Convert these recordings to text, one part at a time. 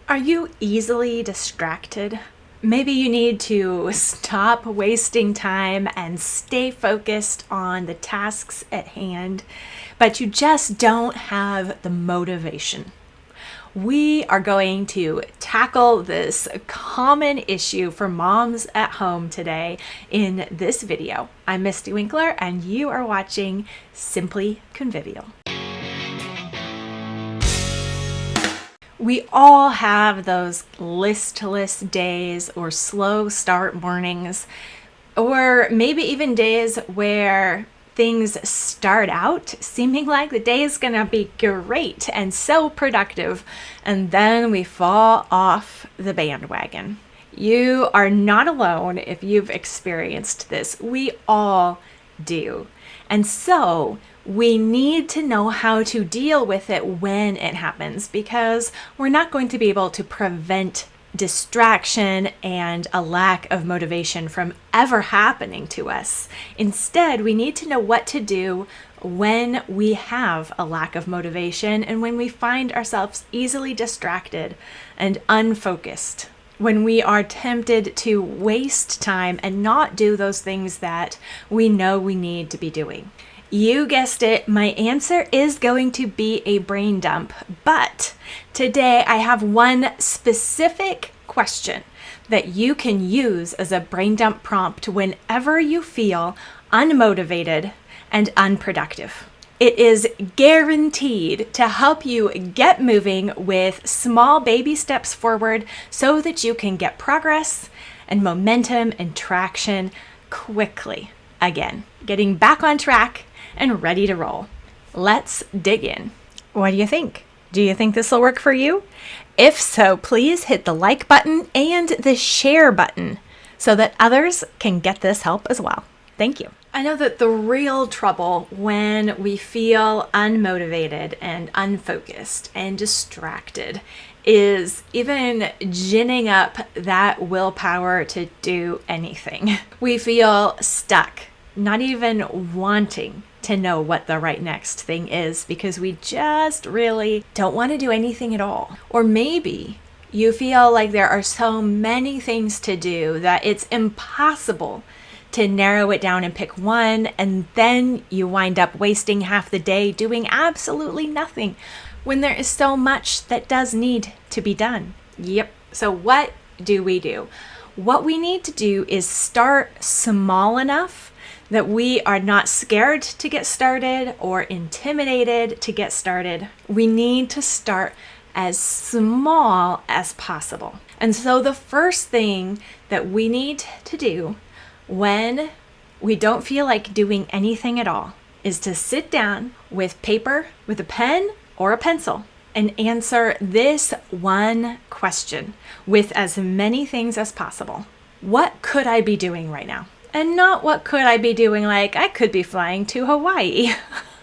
Are you easily distracted? Maybe you need to stop wasting time and stay focused on the tasks at hand, but you just don't have the motivation. We are going to tackle this common issue for moms at home today in this video. I'm Misty Winkler, and you are watching Simply Convivial. We all have those listless days or slow start mornings, or maybe even days where things start out seeming like the day is gonna be great and so productive, and then we fall off the bandwagon. You are not alone if you've experienced this. We all do. And so we need to know how to deal with it when it happens, because we're not going to be able to prevent distraction and a lack of motivation from ever happening to us. Instead, we need to know what to do when we have a lack of motivation and when we find ourselves easily distracted and unfocused. When we are tempted to waste time and not do those things that we know we need to be doing. You guessed it, my answer is going to be a brain dump. But today I have one specific question that you can use as a brain dump prompt whenever you feel unmotivated and unproductive. It is guaranteed to help you get moving with small baby steps forward so that you can get progress and momentum and traction quickly again, getting back on track and ready to roll. Let's dig in. What do you think? Do you think this will work for you? If so, please hit the like button and the share button so that others can get this help as well. Thank you. I know that the real trouble when we feel unmotivated and unfocused and distracted is even ginning up that willpower to do anything. We feel stuck, not even wanting to know what the right next thing is because we just really don't want to do anything at all. Or maybe you feel like there are so many things to do that it's impossible to narrow it down and pick one, and then you wind up wasting half the day doing absolutely nothing when there is so much that does need to be done. Yep. So what do? What we need to do is start small enough that we are not scared to get started or intimidated to get started. We need to start as small as possible. And so the first thing that we need to do when we don't feel like doing anything at all is to sit down with paper, with a pen or a pencil, and answer this one question with as many things as possible. What could I be doing right now? And not what could I be doing, like I could be flying to Hawaii,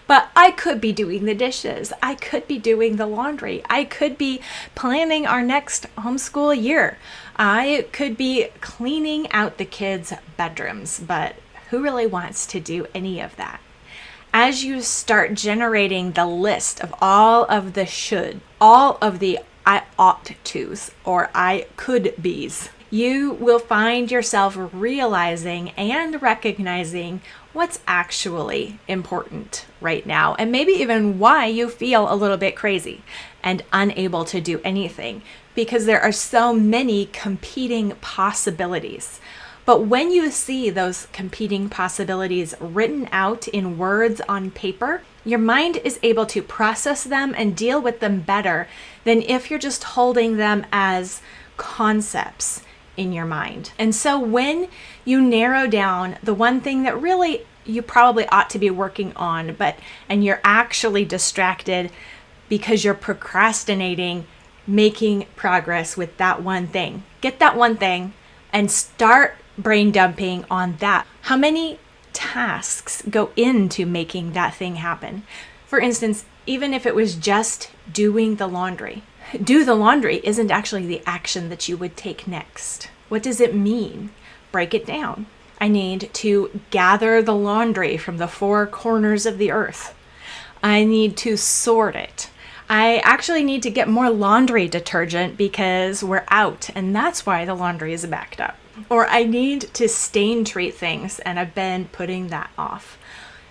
but I could be doing the dishes. I could be doing the laundry. I could be planning our next homeschool year. I could be cleaning out the kids' bedrooms, but who really wants to do any of that? As you start generating the list of all of the should, all of the I ought to's or I could be's, you will find yourself realizing and recognizing what's actually important right now, and maybe even why you feel a little bit crazy and unable to do anything, because there are so many competing possibilities. But when you see those competing possibilities written out in words on paper, your mind is able to process them and deal with them better than if you're just holding them as concepts in your mind. And so when you narrow down the one thing that really you probably ought to be working on, and you're actually distracted because you're procrastinating making progress with that one thing, get that one thing and start brain dumping on that. How many tasks go into making that thing happen? For instance, even if it was just doing the laundry, do the laundry isn't actually the action that you would take next. What does it mean? Break it down. I need to gather the laundry from the four corners of the earth. I need to sort it. I actually need to get more laundry detergent because we're out and that's why the laundry is backed up. Or I need to stain treat things and I've been putting that off.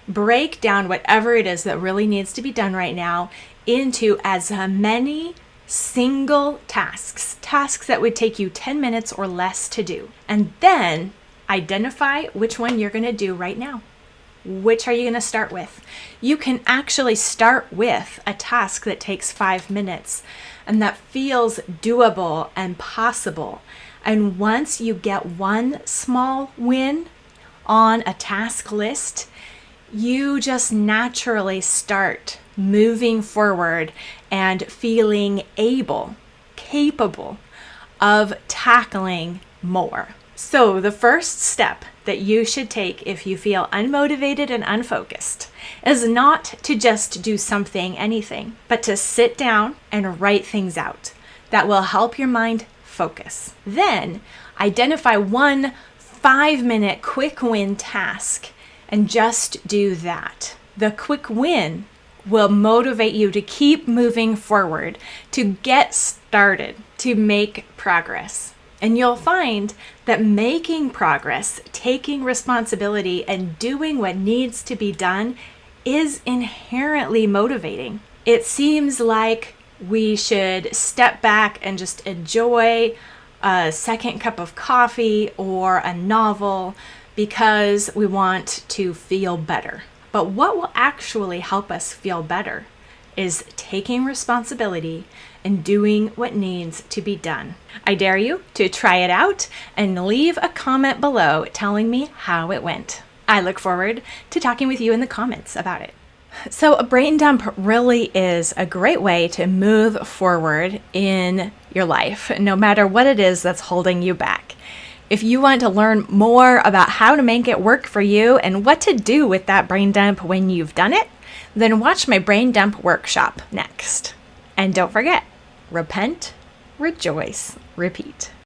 Break down whatever it is that really needs to be done right now into as many single tasks that would take you 10 minutes or less to do. And then identify which one you're going to do right now. Which are you going to start with? You can actually start with a task that takes 5 minutes and that feels doable and possible. And once you get one small win on a task list, you just naturally start moving forward and feeling capable of tackling more. So the first step that you should take if you feel unmotivated and unfocused is not to just do anything, but to sit down and write things out that will help your mind focus. Then identify one 5-minute quick win task and just do that. The quick win will motivate you to keep moving forward, to get started, to make progress. And you'll find that making progress, taking responsibility, and doing what needs to be done is inherently motivating. It seems like we should step back and just enjoy a second cup of coffee or a novel because we want to feel better. But what will actually help us feel better is taking responsibility and doing what needs to be done. I dare you to try it out and leave a comment below telling me how it went. I look forward to talking with you in the comments about it. So a brain dump really is a great way to move forward in your life, no matter what it is that's holding you back. If you want to learn more about how to make it work for you and what to do with that brain dump when you've done it, then watch my brain dump workshop next. And don't forget, repent, rejoice, repeat.